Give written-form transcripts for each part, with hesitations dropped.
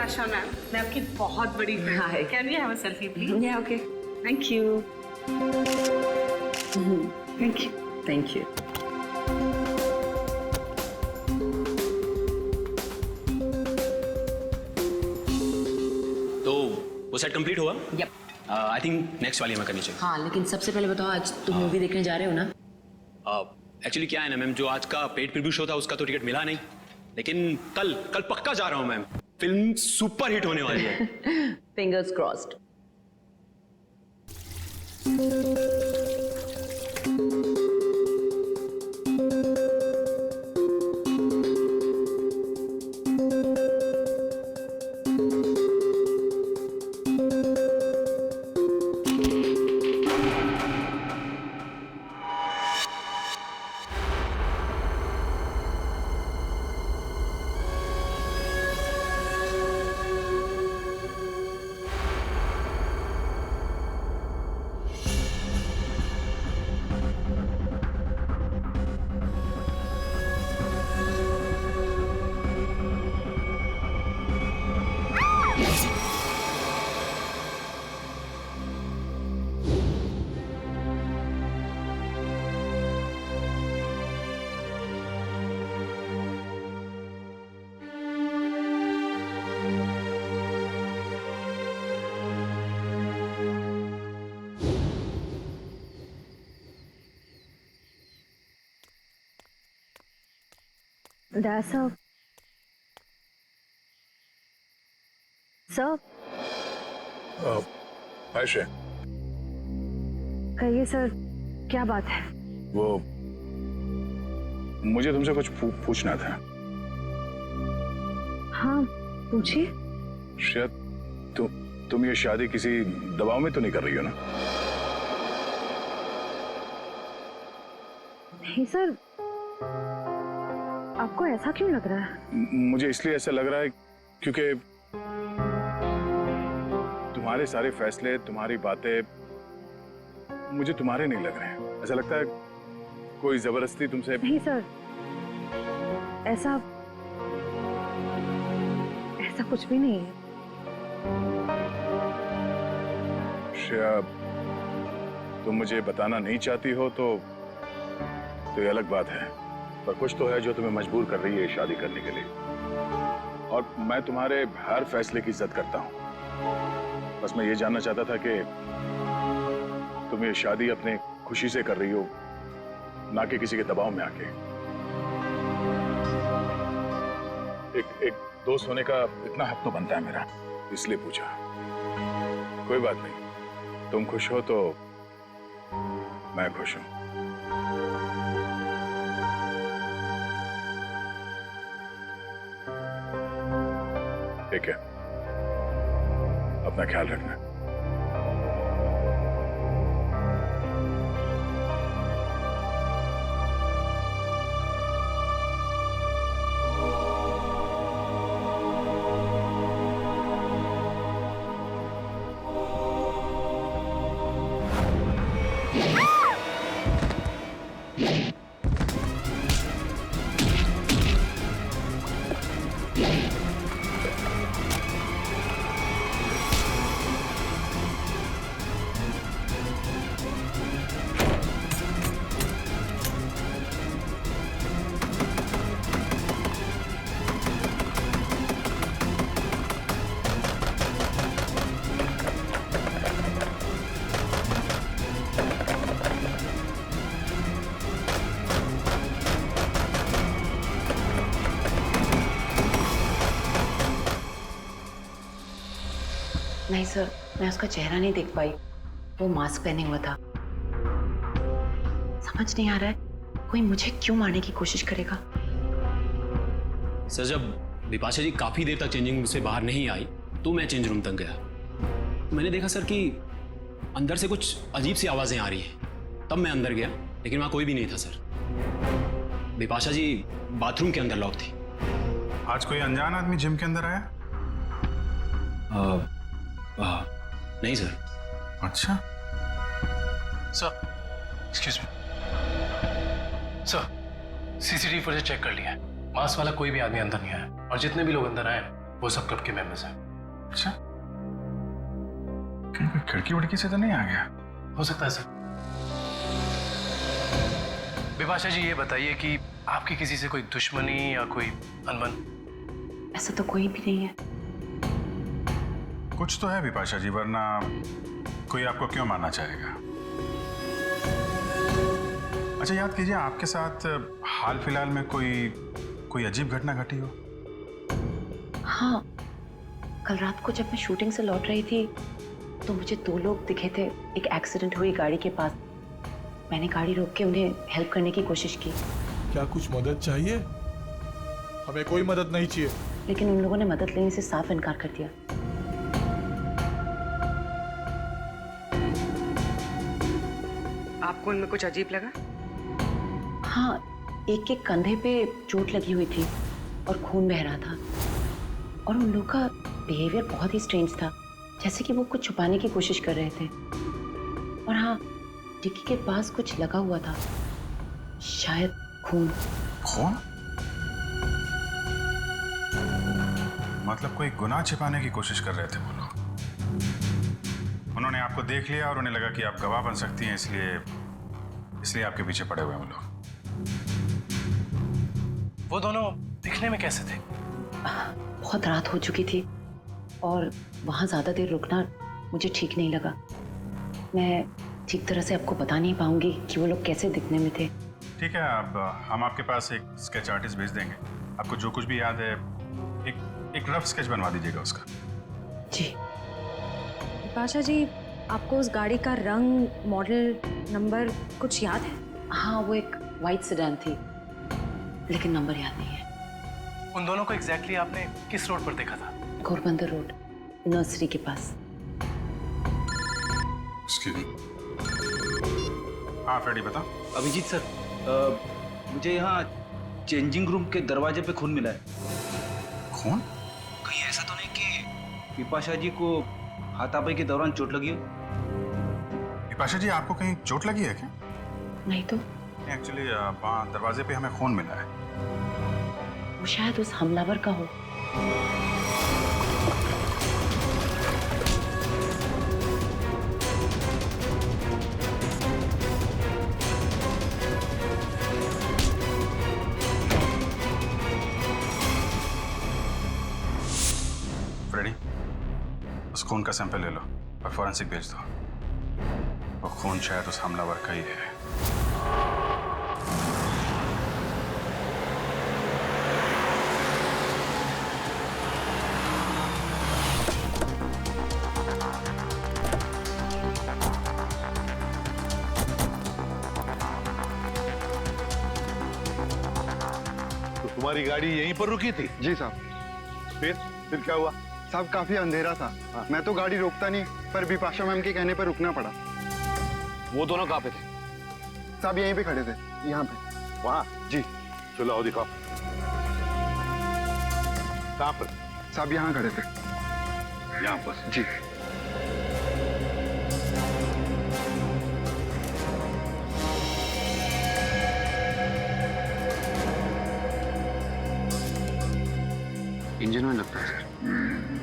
आशा ma'am, मैं आपकी बहुत बड़ी फैन Hi. हूँ। Can we have a selfie please? Yeah, okay. Thank you. Thank you. Thank you. तो वो सेट कंप्लीट हुआ? Yep. आई थिंक नेक्स्ट वाली हमें करनी चाहिए। हाँ, लेकिन सबसे पहले बताओ, आज तुम मूवी देखने जा रहे हो ना? एक्चुअली क्या है ना मैम, जो आज का पेड प्रीव्यू शो था उसका तो टिकट मिला नहीं, लेकिन कल पक्का जा रहा हूँ मैम। फिल्म सुपर हिट होने वाली है। Fingers crossed. That's all. Sir Ayesha, कहिए सर, क्या बात है? वो मुझे तुमसे कुछ पूछना था। हाँ पूछिए। शायद तुम ये शादी किसी दबाव में तो नहीं कर रही हो ना? नहीं सर, आपको ऐसा क्यों लग रहा है? मुझे इसलिए ऐसा लग रहा है क्योंकि तुम्हारे सारे फैसले, तुम्हारी बातें मुझे तुम्हारे नहीं लग रहे हैं। ऐसा लगता है कोई जबरदस्ती तुमसे। नहीं सर, ऐसा कुछ भी नहीं है। श्रेया, तुम मुझे बताना नहीं चाहती हो तो ये अलग बात है, पर कुछ तो है जो तुम्हें मजबूर कर रही है शादी करने के लिए। और मैं तुम्हारे हर फैसले की इज्जत करता हूं। बस मैं ये जानना चाहता था कि तुम ये शादी अपने खुशी से कर रही हो, ना कि किसी के दबाव में आके। एक दोस्त होने का इतना हक तो बनता है मेरा, इसलिए पूछा। कोई बात नहीं, तुम खुश हो तो मैं खुश हूं। ठीक है, अपना ख्याल रखना। नहीं सर, मैं उसका चेहरा नहीं देख पाई। वो मास्क पहने हुआ था। समझ नहीं आ रहा है कोई मुझे क्यों मारने की कोशिश करेगा। सर, जब बिपाशा जी काफी देर तक चेंजिंग रूम से बाहर नहीं आई तो मैं चेंज रूम तक गया। मैंने देखा सर कि अंदर से कुछ अजीब सी आवाजें आ रही हैं। तब मैं अंदर गया, लेकिन वहां कोई भी नहीं था सर। बिपाशा जी बाथरूम के अंदर लॉक थी। आज कोई अनजान आदमी जिम के अंदर आया? नहीं सर। अच्छा sir, excuse me sir, CCTV footage check कर लिया है। मास्क वाला कोई भी आदमी अंदर नहीं आया, और जितने भी लोग अंदर आए वो सब कब के मेंबर्स हैं? अच्छा, कहीं कोई खिड़की वड़की से तो नहीं आ गया? हो सकता है सर। विपाशा जी, ये बताइए कि आपकी किसी से कोई दुश्मनी या कोई अनबन? ऐसा तो कोई भी नहीं है। कुछ तो है विपाशा जी, वरना कोई आपको क्यों मारना चाहेगा? अच्छा, याद कीजिए, आपके साथ हाल फिलहाल में कोई अजीब घटना घटी हो? हाँ, कल रात को जब मैं शूटिंग से लौट रही थी तो मुझे 2 लोग दिखे थे एक एक्सीडेंट हुई गाड़ी के पास। मैंने गाड़ी रोक के उन्हें हेल्प करने की कोशिश की। क्या कुछ मदद चाहिए? हमें कोई मदद नहीं चाहिए। लेकिन उन लोगों ने मदद लेने से साफ इनकार कर दिया। आपको उनमें कुछ अजीब लगा? हाँ, एक के कंधे पे चोट लगी हुई थी और खून बह रहा था। और उन लोगों का बिहेवियर बहुत ही स्ट्रेंज था, जैसे कि वो कुछ छुपाने की कोशिश कर रहे थे। और हाँ, डिक्की के पास कुछ लगा हुआ था, शायद खून। खून? मतलब कोई गुनाह छिपाने की कोशिश कर रहे थे वो लोग। उन्होंने आपको देख लिया और उन्हें लगा कि आप गवाह बन सकती हैं, इसलिए आपके पीछे पड़े हुए हैं वो लोग। वो दोनों दिखने में कैसे थे? बहुत रात हो चुकी थी और वहाँ ज्यादा देर रुकना मुझे ठीक नहीं लगा। मैं ठीक तरह से आपको बता नहीं पाऊंगी कि वो लोग कैसे दिखने में थे। ठीक है, अब हम आपके पास एक स्केच आर्टिस्ट भेज देंगे। आपको जो कुछ भी याद है एक रफ स्केच बनवा दीजिएगा उसका। जी। पाशा जी, आपको उस गाड़ी का रंग, मॉडल, नंबर कुछ याद है? हाँ, वो एक वाइट सेडान थी, लेकिन नंबर याद नहीं है। उन दोनों को एग्जैक्टली आपने किस रोड पर देखा था? घोरबंदर रोड, नर्सरी के पास। हाँ फ्रेडी, बता। अभिजीत सर, मुझे यहाँ चेंजिंग रूम के दरवाजे पे खून मिला है। खून? कहीं ऐसा तो नहीं कि विपाशा जी को हाथापाई के दौरान चोट लगी हो? विपाशा जी, आपको कहीं चोट लगी है क्या? नहीं तो। एक्चुअली वहाँ दरवाजे पे हमें खून मिला है। वो शायद उस हमलावर का हो। फ्रेडी, उस खून का सैंपल ले लो और फॉरेंसिक भेज दो। वो खून शायद उस हमलावर का ही है। तो तुम्हारी गाड़ी यहीं पर रुकी थी? जी साहब। फिर क्या हुआ? साहब काफी अंधेरा था। हाँ। मैं तो गाड़ी रोकता नहीं, पर विपाशा मैम के कहने पर रुकना पड़ा। वो दोनों कहाँ पे थे? साहब यहीं पे खड़े थे, यहाँ पे। वहाँ? जी। चलो आओ दिखाओ। कहाँ पर? साहब यहाँ खड़े थे। यहाँ पर? जी। इंजन में लगता है सर,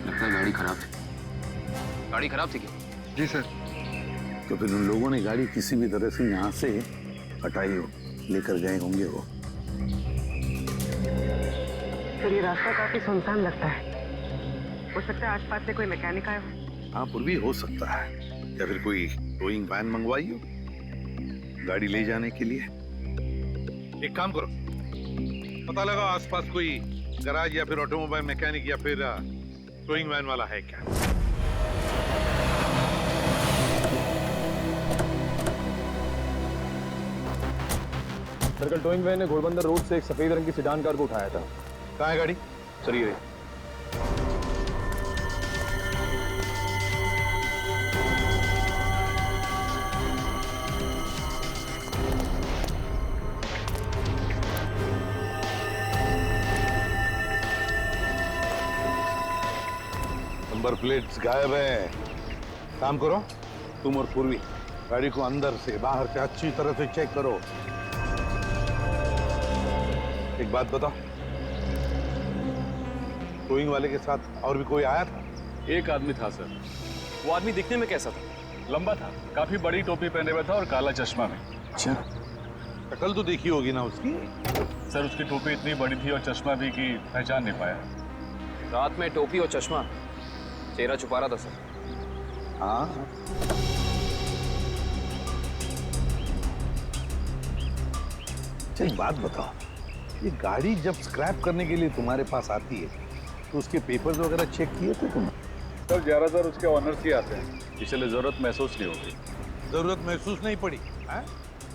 लगता है गाड़ी खराब है। गाड़ी खराब थी क्या? जी सर। तो फिर उन लोगों ने गाड़ी किसी भी तरह से यहाँ से हटाई हो, लेकर गए होंगे वो। सर, ये रास्ता काफी सुनसान लगता है। हो सकता है आसपास से कोई मैकेनिक आया हो। हाँ, पर भी हो सकता है। या फिर कोई टोइंग वैन मंगवाई हो गाड़ी ले जाने के लिए। एक काम करो, पता लगाओ आसपास कोई गराज या फिर ऑटोमोबाइल मैकेनिक या फिर टोइंग वैन वाला है क्या। सर्कल टोइंग वैन ने घोड़बंदर रोड से एक सफेद रंग की सेडान कार को उठाया था। कहाँ है गाड़ी? सर ये नंबर प्लेट्स गायब है। काम करो, तुम और पूर्वी गाड़ी को अंदर से बाहर से अच्छी तरह से चेक करो। एक बात बताओ, टोइंग वाले के साथ और भी कोई आया था? एक आदमी था सर। वो आदमी दिखने में कैसा था? लंबा था, काफी बड़ी टोपी पहने हुआ था और काला चश्मा में। अच्छा, शक्ल तो देखी होगी ना उसकी? सर उसकी टोपी इतनी बड़ी थी और चश्मा भी कि पहचान नहीं पाया। रात में टोपी और चश्मा, चेहरा छुपा रहा था सर। हाँ, एक बात बताओ, ये गाड़ी जब स्क्रैप करने के लिए तुम्हारे पास आती है तो उसके पेपर्स वगैरह चेक किए थे तुम? सर ज्यादातर उसके ऑनर्स ही आते हैं, इसलिए जरूरत महसूस नहीं होगी। जरूरत महसूस नहीं पड़ी है?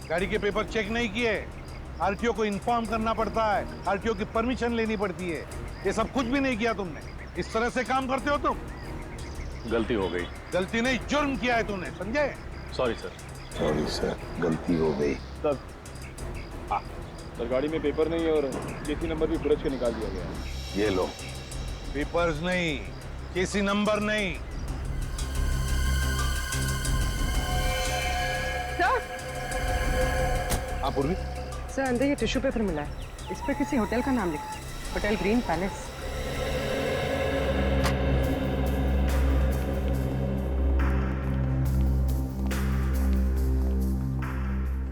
गाड़ी के पेपर चेक नहीं किए? आरटीओ को इन्फॉर्म करना पड़ता है, आरटीओ की परमिशन लेनी पड़ती है, ये सब कुछ भी नहीं किया तुमने। इस तरह से काम करते हो तुम? गलती हो गई। गलती नहीं, जुर्म किया है तुमने, समझे? Sorry sir. सॉरी सर, गलती हो गई। सर सर गाड़ी में पेपर नहीं है और केसी नंबर भी बुरज के निकाल दिया गया है। ये लो, पेपर्स नहीं, केसी नंबर नहीं। हाँ पूर्वी, सर अंदर ये टिश्यू पेपर मिला है, इस पर किसी होटल का नाम लिखा है, होटल ग्रीन पैलेस।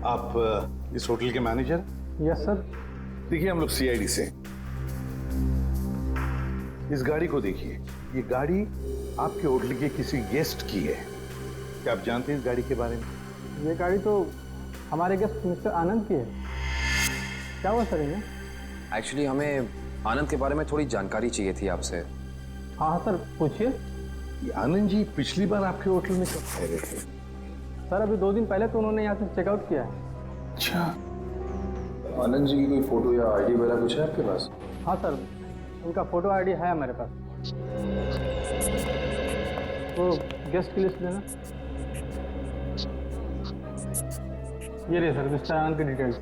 आप इस होटल के मैनेजर? Yes sir. देखिए हम लोग सीआईडी से। इस गाड़ी को देखिए, ये गाड़ी आपके होटल के किसी गेस्ट की है। क्या आप जानते हैं इस गाड़ी के बारे में? ये गाड़ी तो हमारे गेस्ट मिस्टर आनंद की है। क्या हुआ सर इन्हें? एक्चुअली हमें आनंद के बारे में थोड़ी जानकारी चाहिए थी आपसे। हाँ हाँ सर, पूछिए। ये आनंद जी पिछली बार आपके होटल में कब ठहरे थे? सर अभी 2 दिन पहले तो उन्होंने यहाँ से चेकआउट किया है। अच्छा, आनंद जी की कोई फोटो या आईडी वगैरह कुछ है आपके पास? हाँ सर, उनका फोटो आईडी है हमारे पास। वो गेस्ट की लिस्ट देना। ये रही सर मिस्टर आनंद की डिटेल्स।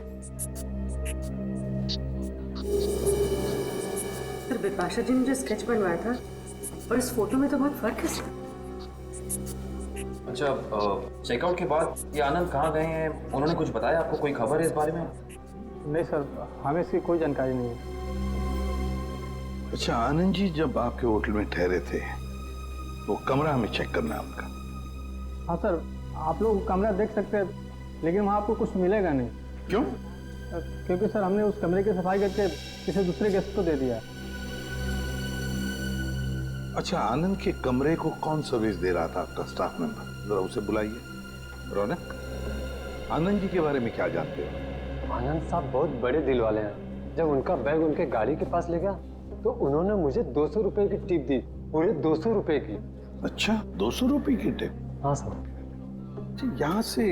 सर बिपाशा जी ने जो स्केच बनवाया था और इस फोटो में तो बहुत फर्क है सर। अच्छा, चेकआउट के बाद ये आनंद कहाँ गए हैं, उन्होंने कुछ बताया आपको? कोई खबर है इस बारे में? नहीं सर, हमें इसकी कोई जानकारी नहीं है। अच्छा, आनंद जी जब आपके होटल में ठहरे थे वो कमरा हमें चेक करना है उनका। हाँ सर, आप लोग कमरा देख सकते हैं, लेकिन वहाँ आपको कुछ मिलेगा नहीं। क्यों? क्योंकि सर हमने उस कमरे की सफाई करके किसी दूसरे गेस्ट को दे दिया। अच्छा, आनंद के कमरे को कौन सर्विस दे रहा था? आपका स्टाफ मेंबर, जरा उसे बुलाइए। रौनक, आनंद जी के बारे में क्या जानते हो? आनंद साहब बहुत बड़े दिल वाले हैं। जब उनका बैग उनके गाड़ी के पास ले गया तो उन्होंने मुझे 200 रुपए की टिप दी, पूरे 200 रुपए की। अच्छा, 200 रुपए की टिप? हाँ सर। यहाँ से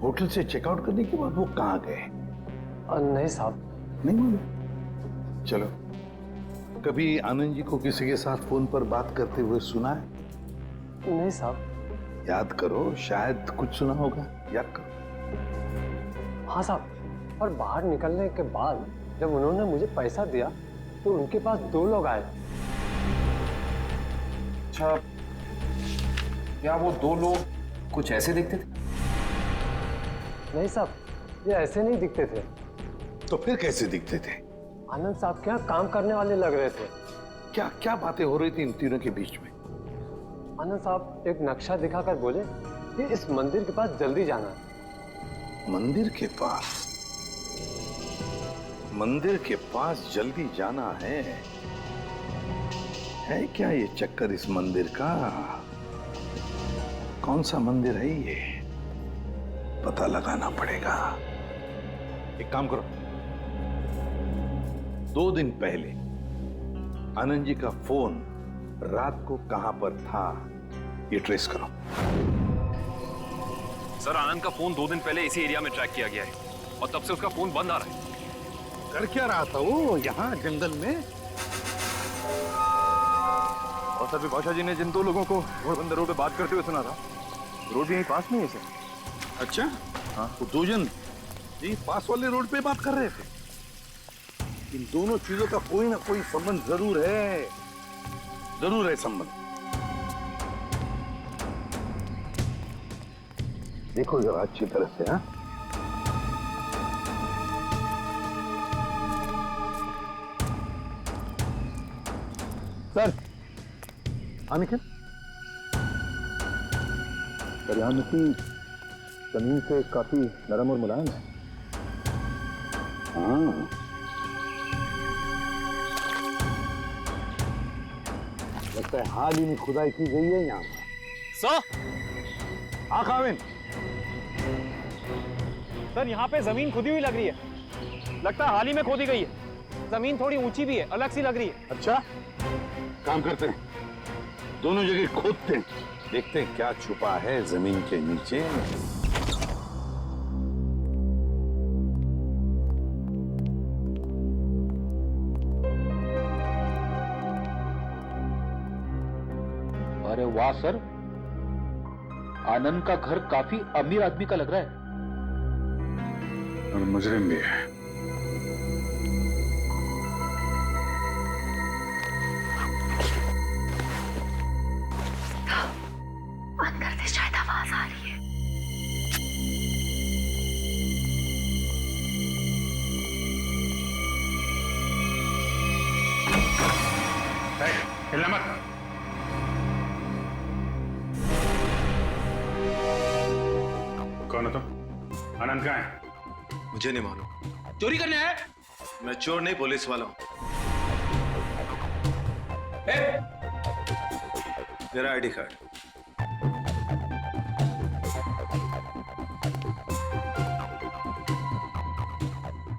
होटल से चेकआउट करने के बाद वो कहाँ गए? नहीं साहब, नहीं मालूम। चलो, कभी आनंद जी को किसी के साथ फोन पर बात करते हुए सुना है? नहीं साहब। याद करो, शायद कुछ सुना होगा, याद करो। हाँ साहब, और बाहर निकलने के बाद जब उन्होंने मुझे पैसा दिया तो उनके पास 2 लोग आए। अच्छा, क्या वो 2 लोग कुछ ऐसे दिखते थे? नहीं साहब, ये ऐसे नहीं दिखते थे। तो फिर कैसे दिखते थे? आनंद साहब के यहाँ काम करने वाले लग रहे थे। क्या क्या बातें हो रही थी इन तीनों के बीच में? आनंद साहब एक नक्शा दिखाकर बोले कि इस मंदिर के पास जल्दी जाना है। मंदिर के पास? मंदिर के पास जल्दी जाना है क्या ये चक्कर इस मंदिर का? कौन सा मंदिर है ये? पता लगाना पड़ेगा। एक काम करो, 2 दिन पहले आनंद जी का फोन रात को कहां पर था ये ट्रेस करो। सर आनंद का फोन 2 दिन पहले इसी एरिया में ट्रैक किया गया है और तब से उसका फोन बंद आ रहा है। कर क्या रहा था वो यहाँ जंगल में? और सर बिपाशा जी ने जिन 2 लोगों को घोड़बंदर रोड पे बात करते हुए सुना था, रोड भी यहीं पास में है सर। अच्छा, हाँ, वो 2 जन जी पास वाले रोड पे बात कर रहे थे। इन दोनों चीजों का कोई ना कोई संबंध जरूर है, जरूर है संबंध। देखो जरा अच्छी तरह से। हाँ, हाँ निखिल, दरिया मिट्टी जमीन से काफी नरम और मुलायम है। हाँ, लगता है हाल ही में खुदाई की गई है यहाँ पर। सर, हाँ काविन, सर यहाँ पे जमीन खुदी हुई लग रही है। लगता है हाल ही में खोदी गई है। जमीन थोड़ी ऊंची भी है, अलग सी लग रही है। अच्छा, काम करते हैं, दोनों जगह खोदते हैं, देखते हैं क्या छुपा है जमीन के नीचे। अरे वाह सर, आनंद का घर काफी अमीर आदमी का लग रहा है। और मुजरिम भी है। अंदर से शायद आवाज आ रही है। हिलना मत। कौन हो तुम? आनंद कहाँ है? मुझे नहीं मालूम। चोरी करने आए? मैं चोर नहीं, पुलिस वाला हूं। मेरा आईडी कार्ड।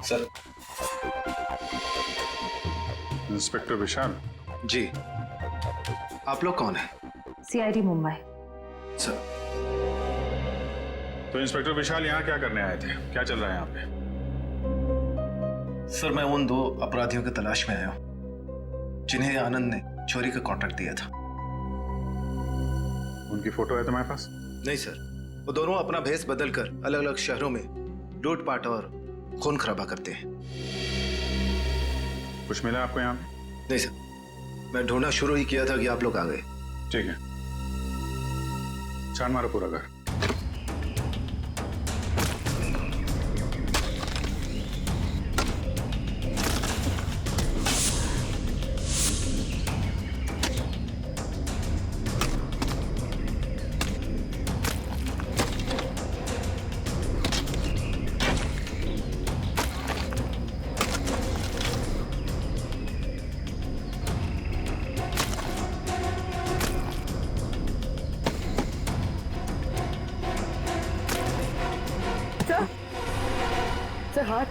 सर। इंस्पेक्टर विशाल। जी, आप लोग कौन हैं? सीआईडी मुंबई। सर, तो इंस्पेक्टर विशाल यहाँ क्या करने आए थे? क्या चल रहा है यहाँ पे? सर मैं उन दो अपराधियों की तलाश में आया हूं जिन्हें आनंद ने चोरी का कॉन्ट्रैक्ट दिया था। उनकी फोटो है तुम्हारे पास? नहीं सर, वो दोनों अपना भेष बदलकर अलग अलग शहरों में लूटपाट और खून खराबा करते हैं। कुछ मिला आपको यहाँ पे? नहीं सर, मैं ढूंढना शुरू ही किया था कि आप लोग आ गए। ठीक है, छान मारो पूरा घर। हाथ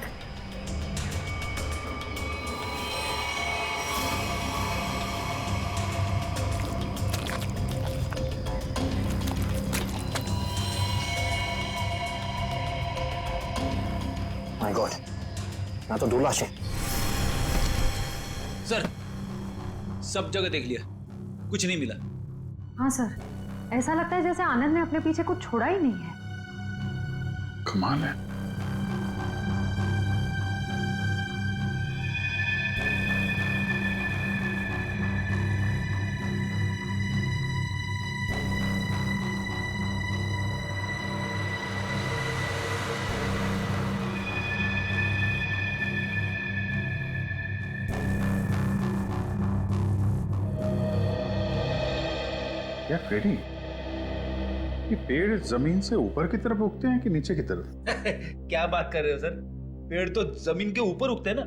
माय गॉड, ना तो 2 लाशें। सर, सब जगह देख लिया, कुछ नहीं मिला। हाँ सर, ऐसा लगता है जैसे आनंद ने अपने पीछे कुछ छोड़ा ही नहीं है। कमाल है। क्या फ्रेडी, ये पेड़ जमीन से ऊपर की तरफ उगते हैं कि नीचे की तरफ? क्या बात कर रहे हो सर, पेड़ तो जमीन के ऊपर उगते हैं ना।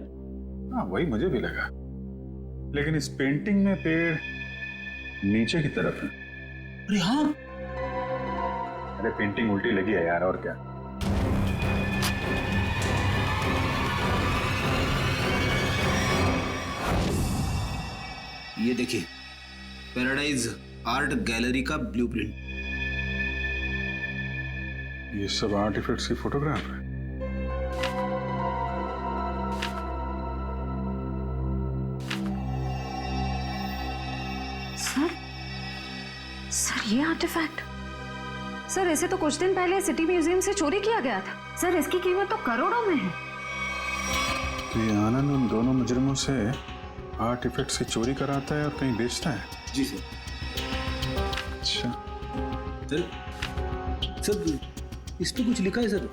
हाँ, वही मुझे भी लगा, लेकिन इस पेंटिंग में पेड़ नीचे की तरफ है। अरे हाँ, अरे पेंटिंग उल्टी लगी है यार, और क्या। ये देखिए, पैराडाइज आर्ट गैलरी का ब्लूप्रिंट। ये सब आर्टिफैक्ट्स की फोटोग्राफ है। सर ये आर्टिफैक्ट, सर इसे तो कुछ दिन पहले सिटी म्यूजियम से चोरी किया गया था। सर इसकी कीमत तो करोड़ों में है। तो ये आनंद उन दोनों मुजरिमों से आर्टिफैक्ट्स की चोरी कराता है और कहीं बेचता है? जी सर। अच्छा सर, इस पे कुछ लिखा है सर।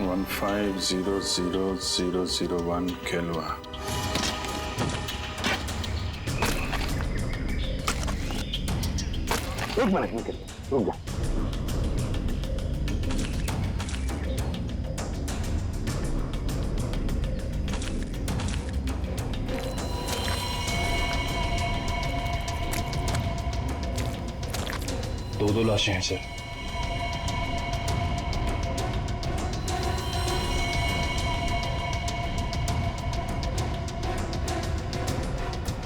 150001 केल्वा। एक मिनट निकल, रुक जा। दो लाशें हैं सर।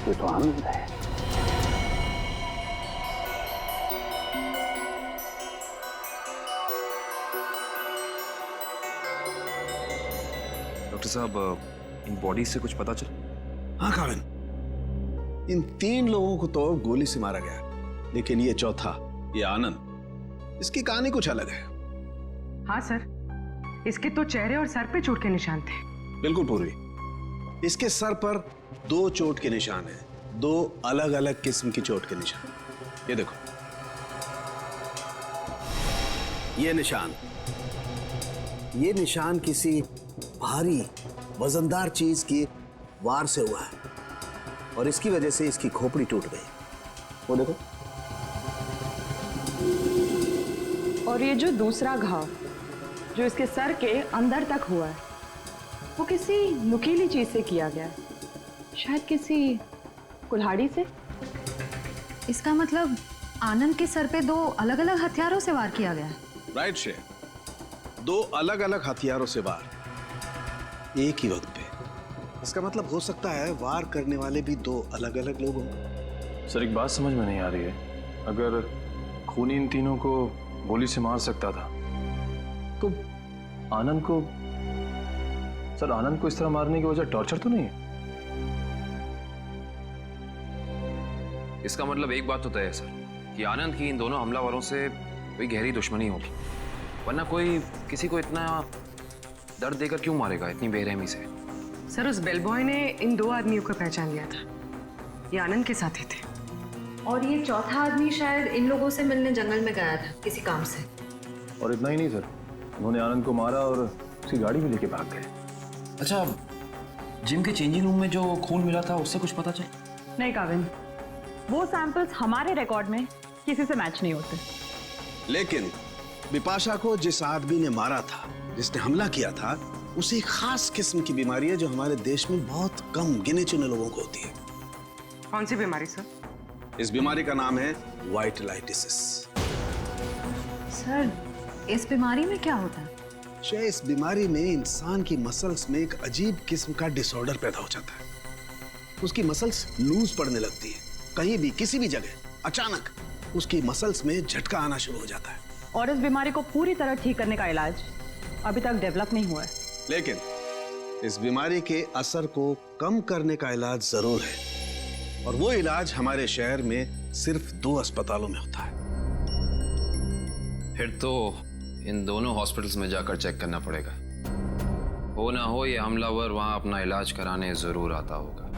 ये तो आनंद है। डॉक्टर साहब, इन बॉडी से कुछ पता चला? हाँ काविन, इन 3 लोगों को तो गोली से मारा गया, लेकिन ये चौथा, ये आनंद, इसकी कहानी कुछ अलग है। हाँ सर, इसके तो चेहरे और सर पे चोट के निशान थे। बिल्कुल पूर्वी, इसके सर पर 2 चोट के निशान हैं, 2 अलग अलग किस्म की चोट के निशान। ये देखो, ये निशान किसी भारी वजनदार चीज की वार से हुआ है और इसकी वजह से इसकी खोपड़ी टूट गई। वो देखो। और ये जो दूसरा घाव जो इसके सर के अंदर तक हुआ है, वो किसी नुकीली चीज से किया गया है, शायद किसी कुल्हाड़ी से। इसका मतलब आनंद के सर पे 2 अलग अलग हथियारों से वार किया गया है। राइट शेर, 2 अलग अलग हथियारों से वार एक ही वक्त पे। इसका मतलब हो सकता है वार करने वाले भी 2 अलग अलग लोग होंगे। सर एक बात समझ में नहीं आ रही है, अगर खूनी इन तीनों को गोली से मार सकता था तो आनंद को, सर आनंद को इस तरह मारने की वजह टॉर्चर तो नहीं है? इसका मतलब एक बात तो तय है सर कि आनंद की इन दोनों हमलावरों से कोई गहरी दुश्मनी होगी, वरना कोई किसी को इतना दर्द देकर क्यों मारेगा इतनी बेरहमी से? सर उस बेलबॉय ने इन 2 आदमियों को पहचान लिया था, ये आनंद के साथ ही थे। और ये चौथा आदमी शायद इन लोगों से मिलने जंगल में गया था किसी काम से। और इतना ही नहीं सर, उन्होंने आनंद को मारा और उसकी गाड़ी भी लेके भाग गए। अच्छा, जिम के चेंजिंग रूम में जो खून मिला था उससे कुछ पता चला? नहीं काविन, वो सैंपल्स हमारे रिकॉर्ड में किसी से मैच नहीं होते। लेकिन बिपाशा को जिस आदमी ने मारा था, जिसने हमला किया था, उसे एक खास किस्म की बीमारी है जो हमारे देश में बहुत कम गिने चुने लोगों को होती है। कौन सी बीमारी सर? इस बीमारी का नाम है वाइटलाइटिसिस। सर इस बीमारी में क्या होता है? इस बीमारी में इंसान की मसल्स में एक अजीब किस्म का डिसऑर्डर पैदा हो जाता है। उसकी मसल्स लूज पड़ने लगती है, कहीं भी किसी भी जगह अचानक उसकी मसल्स में झटका आना शुरू हो जाता है। और इस बीमारी को पूरी तरह ठीक करने का इलाज अभी तक डेवलप नहीं हुआ है। लेकिन इस बीमारी के असर को कम करने का इलाज जरूर है, और वो इलाज हमारे शहर में सिर्फ 2 अस्पतालों में होता है। फिर तो इन दोनों हॉस्पिटल्स में जाकर चेक करना पड़ेगा। हो ना हो ये हमलावर वहां अपना इलाज कराने जरूर आता होगा।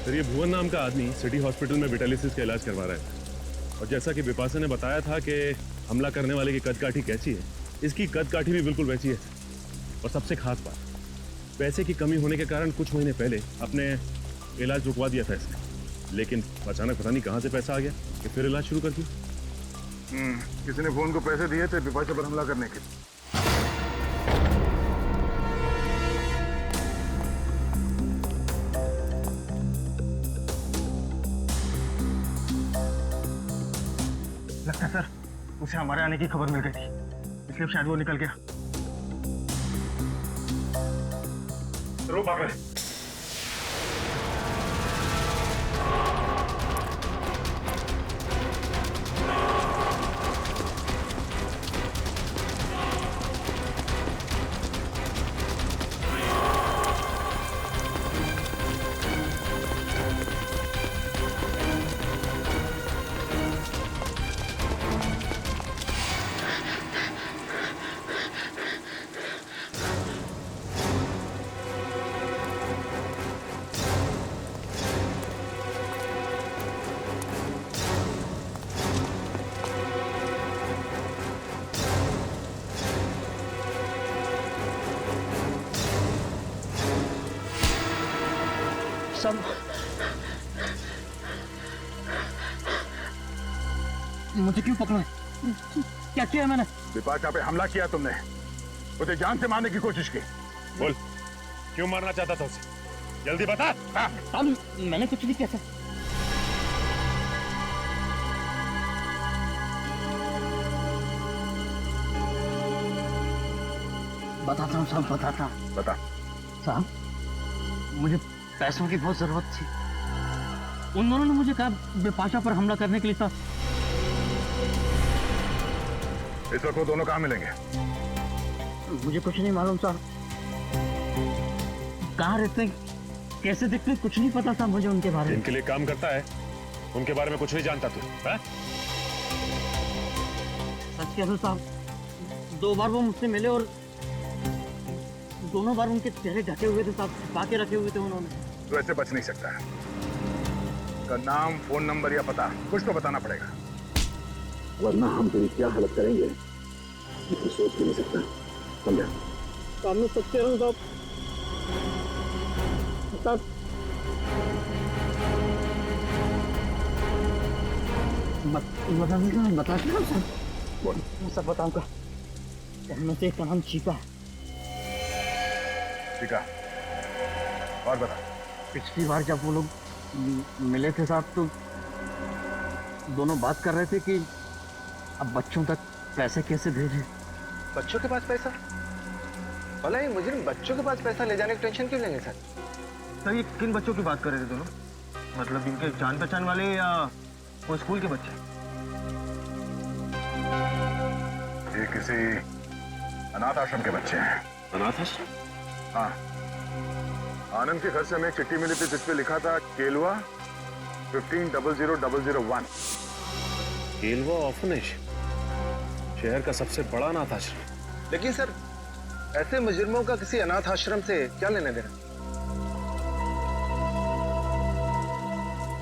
सर ये भुवन नाम का आदमी सिटी हॉस्पिटल में विटालिसिस का इलाज करवा रहा है, और जैसा कि बिपाशा ने बताया था कि हमला करने वाले की कद-काठी कैसी है, इसकी कद-काठी भी बिल्कुल वैसी है। और सबसे खास बात, पैसे की कमी होने के कारण कुछ महीने पहले अपने इलाज रुकवा दिया था इसने, लेकिन अचानक पता नहीं कहाँ से पैसा आ गया कि फिर इलाज शुरू कर दिया। किसी ने फोन को पैसे दिए थे बिपाशा पर हमला करने के। लगता है सर उसे हमारे आने की खबर मिल गई थी, इसलिए शायद वो निकल गया। रो भाग रहे। सब मुझे क्यों पकड़ा है? क्या किया मैंने? बिपाशा पे हमला किया तुमने, उसे जान से मारने की कोशिश की। बोल, क्यों मारना चाहता था उसे? जल्दी बता। साहब मैंने कुछ नहीं किया सर। बताता हूँ साहब, बताता हूँ। बता। साहब मुझे पैसों की बहुत जरूरत थी। उन दोनों ने मुझे कहा बिपाशा पर हमला करने के लिए था। इस वक्त वो दोनों कहाँ मिलेंगे? मुझे कुछ नहीं मालूम साहब, कहाँ रहते हैं, कैसे दिखते हैं, कुछ नहीं पता था मुझे उनके बारे में। इनके लिए काम करता है, उनके बारे में कुछ नहीं जानता तू? हाँ? सच कह दो साहब, 2 बार वो मुझसे मिले और दोनों बार उनके चेहरे ढके हुए थे साहब, छिपा के रखे हुए थे उन्होंने। तो ऐसे बच नहीं सकता है। का नाम, फोन नंबर या पता कुछ तो बताना पड़ेगा, वरना हम तेरी क्या हालत करेंगे ये सोच भी नहीं सकता। समझा? सामने सच कह रहा हूँ साहब। बता बोल। सब बताऊंगा। उनमें से एक का नाम चीका है। ठीक है, और बता। पिछली बार जब वो लोग मिले थे साहब तो दोनों बात कर रहे थे कि अब बच्चों तक पैसे कैसे भेजें। बच्चों के पास पैसा? भला ये मुजरिम बच्चों के पास पैसा ले जाने की टेंशन क्यों लेंगे सर? सर ये किन बच्चों की बात कर रहे थे दोनों? मतलब इनके जान पहचान वाले या वो स्कूल के बच्चे? ये किसी अनाथ आश्रम के बच्चे हैं। अनाथ आश्रम? हाँ, आनंद के घर से हमें एक चिट्ठी मिली थी जिसपे लिखा था केलवा 150001। केलवा ऑर्फनेज, शहर का सबसे बड़ा अनाथ आश्रम। लेकिन सर ऐसे मुजरिमों का किसी अनाथ आश्रम से क्या लेने देना?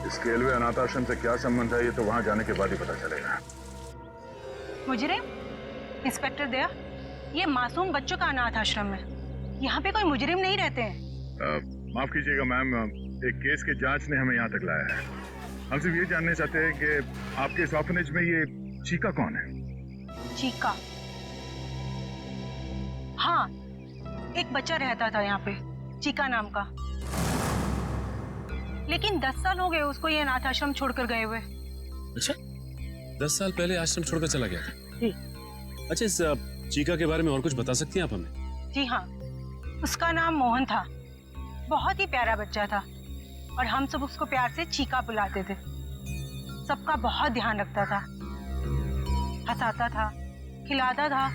इस केलवे अनाथ आश्रम से क्या संबंध है ये तो वहां जाने के बाद ही पता चलेगा। मुजरिम? इंस्पेक्टर दया, ये मासूम बच्चों का अनाथ आश्रम है, यहाँ पे कोई मुजरिम नहीं रहते हैं। माफ कीजिएगा मैम, एक केस के जांच ने हमें यहाँ तक लाया है। हम सिर्फ ये जानना चाहते हैं कि आपके इस ऑर्फनेज में ये चीका कौन है? चीका? हाँ, एक बच्चा रहता था यहाँ पे, चीका नाम का। लेकिन 10 साल हो गए उसको ये अनाथ आश्रम छोड़कर गए हुए। अच्छा, 10 साल पहले आश्रम छोड़कर चला गया था? जी। अच्छा, इस चीका के बारे में और कुछ बता सकती हैं आप हमें? जी हाँ, उसका नाम मोहन था, बहुत ही प्यारा बच्चा था और हम सब उसको प्यार से चीका बुलाते थे। सबका बहुत ध्यान रखता था, हंसाता था, खिलाता था।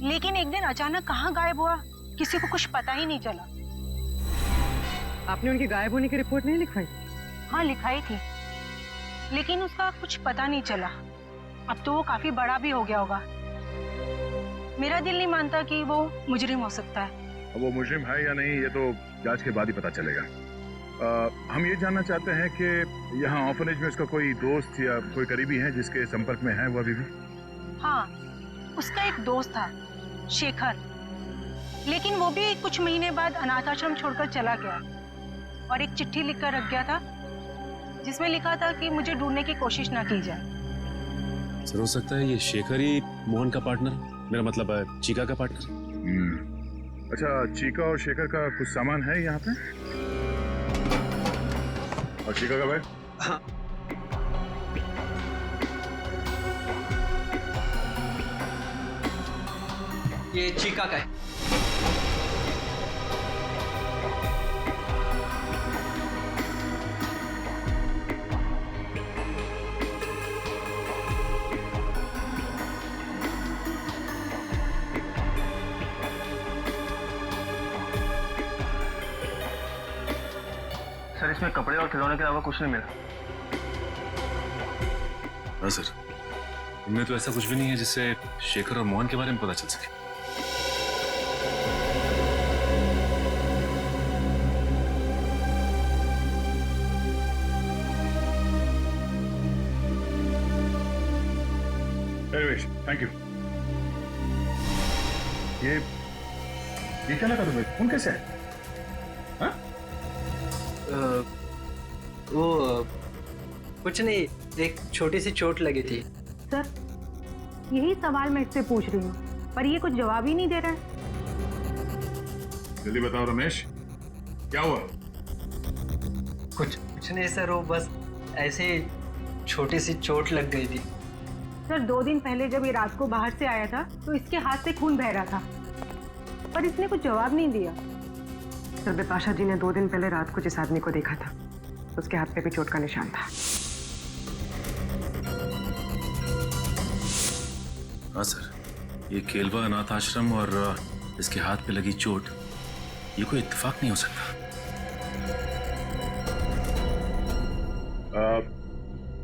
लेकिन एक दिन अचानक कहाँ गायब हुआ किसी को कुछ पता ही नहीं चला। आपने उनकी गायब होने की रिपोर्ट नहीं लिखवाई? हाँ लिखाई थी, लेकिन उसका कुछ पता नहीं चला। अब तो वो काफी बड़ा भी हो गया होगा। मेरा दिल नहीं मानता कि वो मुजरिम हो सकता है। अब वो मुजरिम है या नहीं ये तो जांच के बाद ही पता चलेगा। हम ये जानना चाहते हैं कि यहाँ ऑर्फनेज में उसका कोई दोस्त या कोई करीबी है जिसके संपर्क में है वो अभी भी? हाँ, उसका एक दोस्त था, शेखर, लेकिन वो भी कुछ महीने बाद अनाथ आश्रम छोड़कर चला गया और एक चिट्ठी लिखकर रख गया था जिसमें लिखा था कि मुझे ढूंढने की कोशिश ना की जाए। सर, हो सकता है ये शेखर ही मोहन का पार्टनर, मेरा मतलब है चीका का पार्टनर। अच्छा, चीका और शेखर का कुछ सामान है यहाँ पे? और चीका का बैग? हाँ। ये चीका का है। सर इसमें कपड़े और खिलौने के अलावा कुछ नहीं मिला। हाँ सर, इनमें तो ऐसा कुछ भी नहीं है जिससे शेखर और मोहन के बारे में पता चल सके। Thank you. ये क्या लगा तुम्हें? फोन कैसे है? हाँ? वो कुछ नहीं, एक छोटी सी चोट लगी थी, सर, यही सवाल मैं इससे पूछ रही हूँ, पर ये कुछ जवाब ही नहीं दे रहा है। जल्दी बताओ रमेश, क्या हुआ? कुछ नहीं सर, वो बस ऐसे ही छोटी सी चोट लग गई थी। सर 2 दिन पहले जब ये रात को बाहर से आया था तो इसके हाथ से खून बह रहा था, पर इसने कुछ जवाब नहीं दिया। सर बिपाशा जी ने 2 दिन पहले रात को जिस आदमी को देखा था उसके हाथ पे भी चोट का निशान था। हाँ सर, ये केलवा अनाथ आश्रम और इसके हाथ पे लगी चोट, ये कोई इत्तेफाक नहीं हो सकता।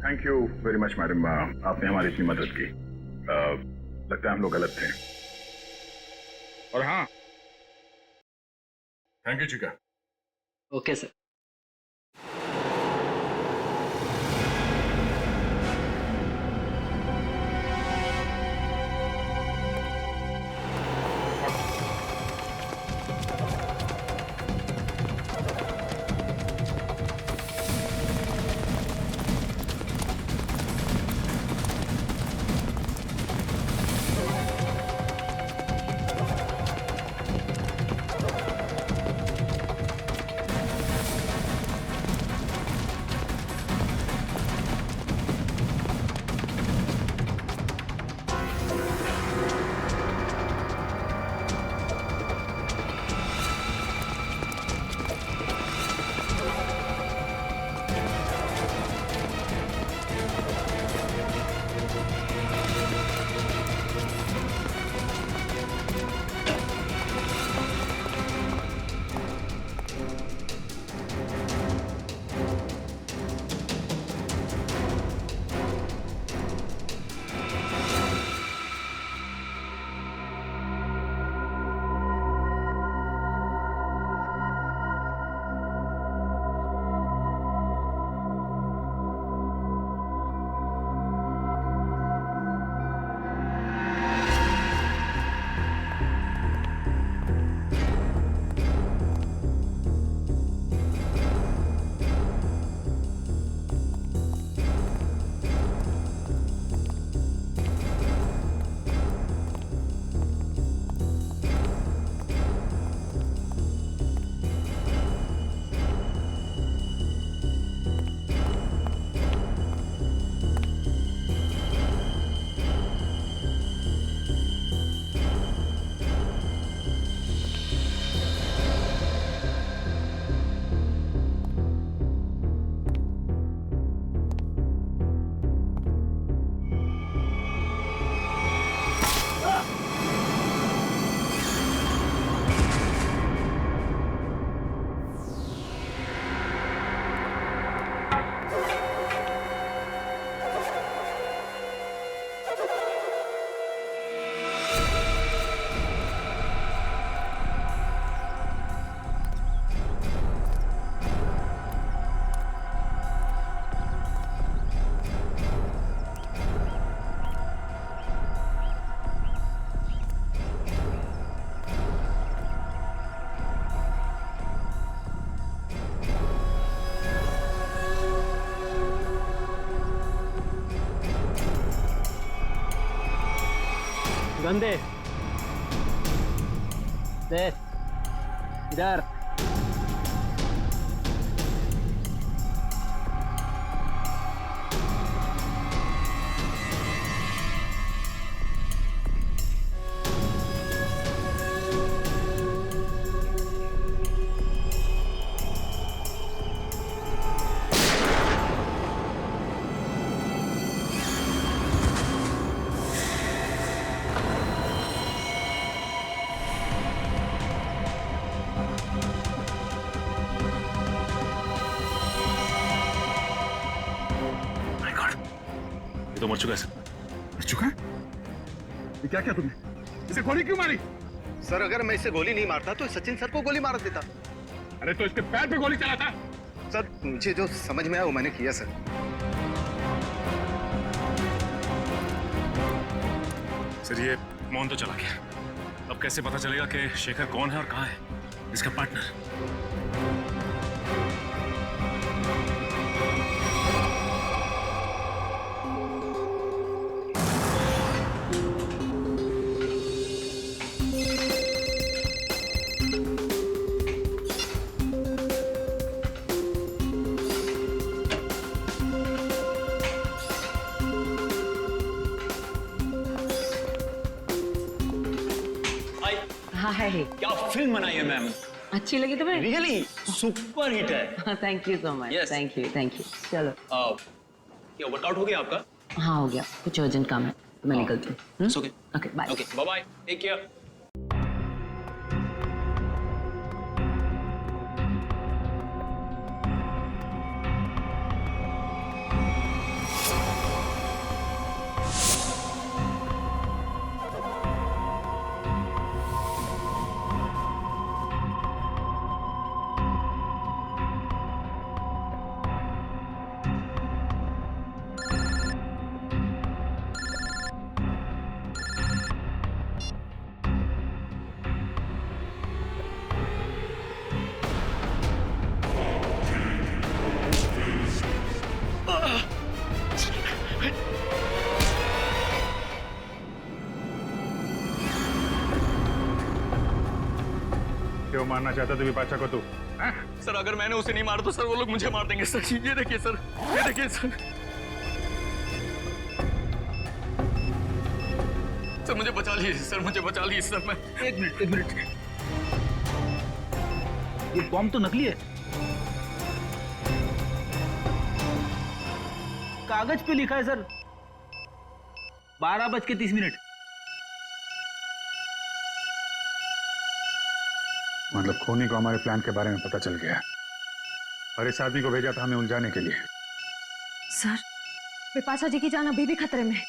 Thank you very much madam, आपने हमारी इतनी मदद की। लगता है हम लोग गलत थे। और हाँ, थैंक यू चिका। Okay sir. गंदे दे इधर। तो मर चुका है सर। मर चुका है? ये क्या किया तुमने? इसे गोली क्यों मारी? सर अगर मैं इसे गोली नहीं मारता तो सचिन सर को गोली मार देता। अरे तो इसके पैर पे गोली चलाता। सर मुझे जो समझ में आया वो मैंने किया सर। सर ये मोहन तो चला गया, अब कैसे पता चलेगा कि शेखर कौन है और कहाँ है इसका पार्टनर? हाय। क्या फिल्म बनाई है मैम, अच्छी लगी तुम्हें? रियली सुपर हिट है। Thank you so much. Thank you. चलो क्या वर्कआउट हो गया आपका? हाँ हो गया, कुछ अर्जेंट काम है तो मैं निकलती हूँ। Okay bye. Okay bye bye, take care. क्यों मारना चाहता तू विपाशा को? तू सर अगर मैंने उसे नहीं मारा तो सर वो लोग मुझे मार देंगे सर। ये देखिए सर, ये देखिए सर। सर मुझे बचा लीजिए सर, मुझे बचा लीजिए सर। मैं एक मिनट। ये बॉम्ब तो नकली है। कागज पे लिखा है सर 12:30। मतलब खूनी को हमारे प्लान के बारे में पता चल गया और इस आदमी को भेजा था हमें उलझाने के लिए। सर, बिपाशा जी की जान अभी भी खतरे में है।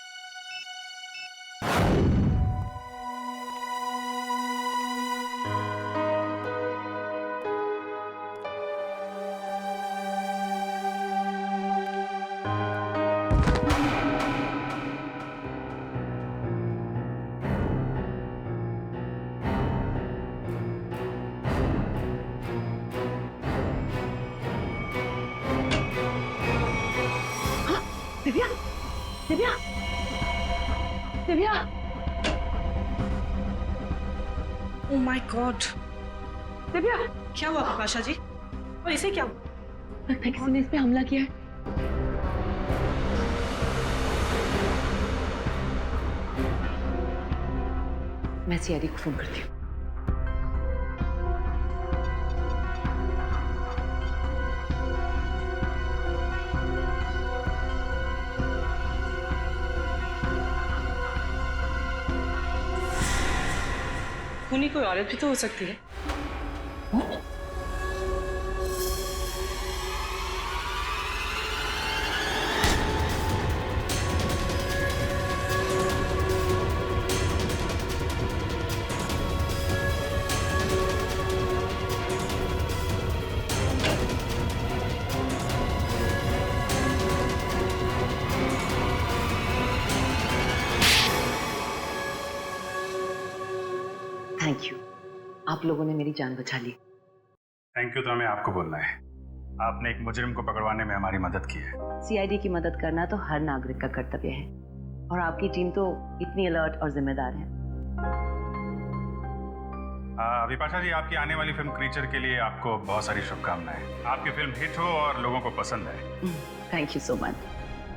Divya. Oh my God. Divya, क्या हुआ बिपाशा जी? और इसे क्या हुआ? लगता है किसी ने इस पे हमला किया है। मैं सीआईडी को फोन करती हूँ। खूनी कोई औरत भी तो हो सकती है। थैंक यू, आप लोगों ने मेरी जान बचा ली। थैंक यू तो हमें आपको बोलना है। आपने एक मुजरिम को पकड़वाने में हमारी मदद की है। सीआईडी की मदद करना तो हर नागरिक का कर्तव्य है और आपकी टीम तो इतनी अलर्ट और जिम्मेदार है। विपाशा जी, आपकी आने वाली फिल्म क्रीचर के लिए आपको बहुत सारी शुभकामनाएं। आपकी फिल्म हिट हो और लोगों को पसंद आए। Thank you so much.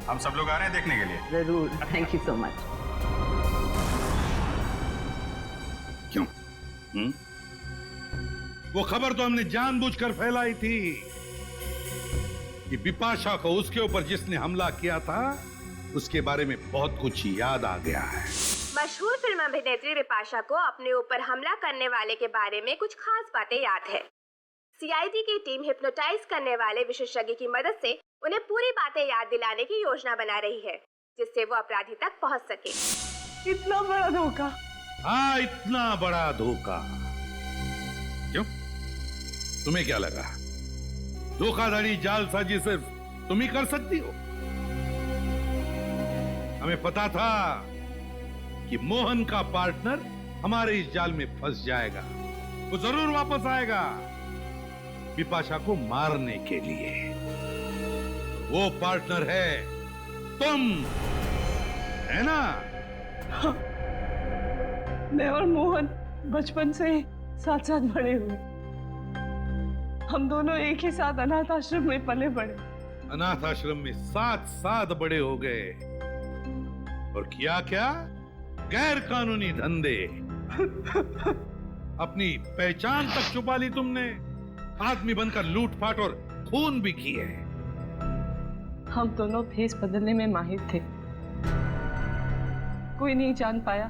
हम सब लोग आ रहे हैं देखने के लिए। जरूर, थैंक यू सो मच। क्यों? वो खबर तो हमने जानबूझकर फैलाई थी कि बिपाशा को उसके ऊपर जिसने हमला किया था उसके बारे में बहुत कुछ याद आ गया है। मशहूर फिल्म अभिनेत्री बिपाशा को अपने ऊपर हमला करने वाले के बारे में कुछ खास बातें याद है। सीआईडी की टीम हिप्नोटाइज करने वाले विशेषज्ञ की मदद से उन्हें पूरी बातें याद दिलाने की योजना बना रही है, जिससे वो अपराधी तक पहुंच सके। इतना बड़ा धोखा। हाँ, इतना बड़ा धोखा। क्यों? तुम्हें क्या लगा धोखाधड़ी जालसाजी सिर्फ तुम ही कर सकती हो? हमें पता था कि मोहन का पार्टनर हमारे इस जाल में फंस जाएगा। वो जरूर वापस आएगा बिपाशा को मारने के लिए। वो पार्टनर है तुम, है ना? हाँ, मैं और मोहन बचपन से साथ साथ बड़े हुए। हम दोनों एक ही साथ अनाथ आश्रम में पले बड़े। अनाथ आश्रम में साथ साथ बड़े हो गए और किया क्या? गैर कानूनी धंधे। अपनी पहचान तक छुपा ली तुमने। आदमी बनकर लूटपाट और खून भी किए। हम दोनों भेस बदलने में माहिर थे। कोई नहीं जान पाया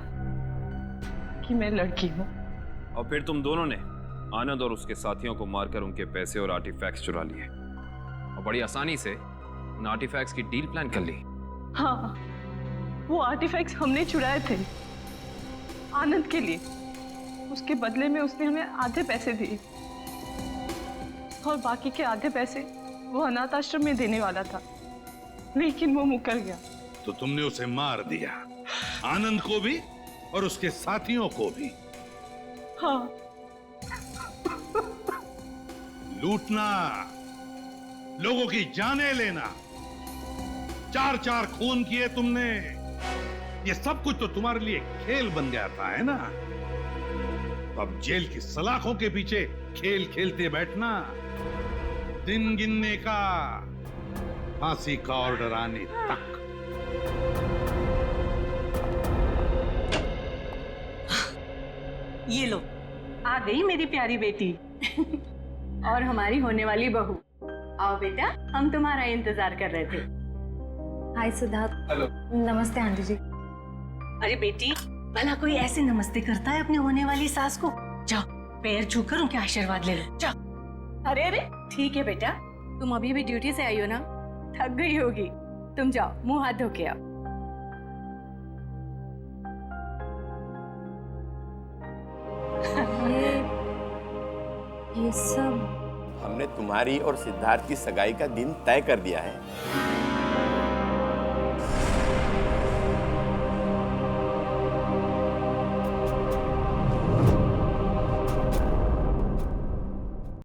कि मैं लड़की हूँ। और फिर तुम दोनों ने आनंद और उसके साथियों को मारकर उनके पैसे और आर्टिफैक्ट्स चुरा लिए और बड़ी आसानी से उन आर्टिफैक्ट्स की डील प्लान कर ली। हाँ, वो आर्टिफैक्ट्स हमने चुराए थे आनंद के लिए। उसके बदले में उसने हमें आधे पैसे दिए और बाकी के आधे पैसे वो अनाथ आश्रम में देने वाला था, लेकिन वो मुकर गया। तो तुमने उसे मार दिया, आनंद को भी और उसके साथियों को भी। हाँ। लूटना, लोगों की जानें लेना, 4-4 खून किए तुमने। ये सब कुछ तो तुम्हारे लिए खेल बन गया था, है ना? तो अब जेल की सलाखों के पीछे खेल खेलते बैठना, दिन गिनने का, फांसी का ऑर्डर आने तक। ये लो, आ गई मेरी प्यारी बेटी और हमारी होने वाली बहू। आओ बेटा, हम तुम्हारा इंतजार कर रहे थे। हाय सिद्धार्थ। हेलो। नमस्ते आंटी जी। अरे बेटी, भला कोई ऐसे नमस्ते करता है अपनी होने वाली सास को? जाओ, पैर छूकर उनके आशीर्वाद ले लो, जाओ। अरे अरे, ठीक है बेटा, तुम अभी भी ड्यूटी से आई हो ना, थक गई होगी। तुम जाओ, मुंह हाथ धो के आओ। ये सब हमने तुम्हारी और सिद्धार्थ की सगाई का दिन तय कर दिया है।